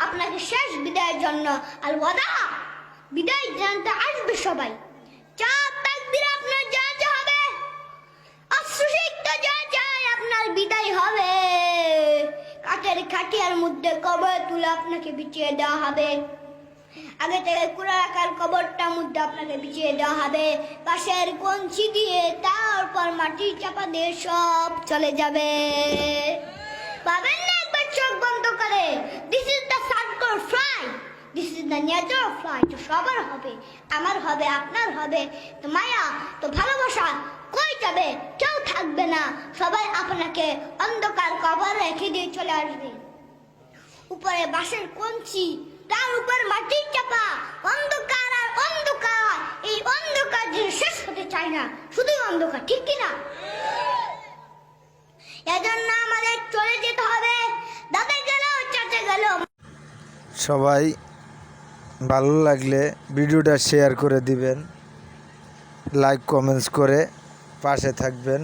আপনাকে শেষ বিদায়ের জন্য আল ওয়াদা বিদায় জানতে আসবে সবাই। চার তাকবীর আপনার জানাজা হবে, অশ্রুসিক্ত জানাজায় আপনার বিদায় হবে। কাঠের খাটিয়ার মধ্যে কবর তুলে আপনাকে বিছিয়ে দেওয়া হবে। আগে থেকে কুড়া রাখার কবরটার মধ্যে আপনাকে বিছিয়ে দেওয়া হবে। পাশের কঞ্চি দিয়ে তারপর মাটির চাপা দিয়ে সব চলে যাবে। পাবেন না একবার চোখ বন্ধ করে। This is the circle flight, this is the nature of flight. সবার হবে, আমার হবে, আপনার হবে। তো মায়া, তো ভালোবাসা কই যাবে? কেউ থাকবে না। সবাই আপনাকে অন্ধকার কবর রেখে দিয়ে চলে আসবে। উপরে বাঁশের কঞ্চি, তার উপর মাটির চাপা, অন্ধকার আর অন্ধকার। এই অন্ধকার যে শেষ হতে চায় না, শুধুই অন্ধকার, ঠিক কিনা? এজন্য আমাদের চলে যেতে হবে। দাদা গেল, চাচা গেল। সবাই ভালো লাগলে ভিডিওটা শেয়ার করে দিবেন, লাইক কমেন্টস করে পাশে থাকবেন।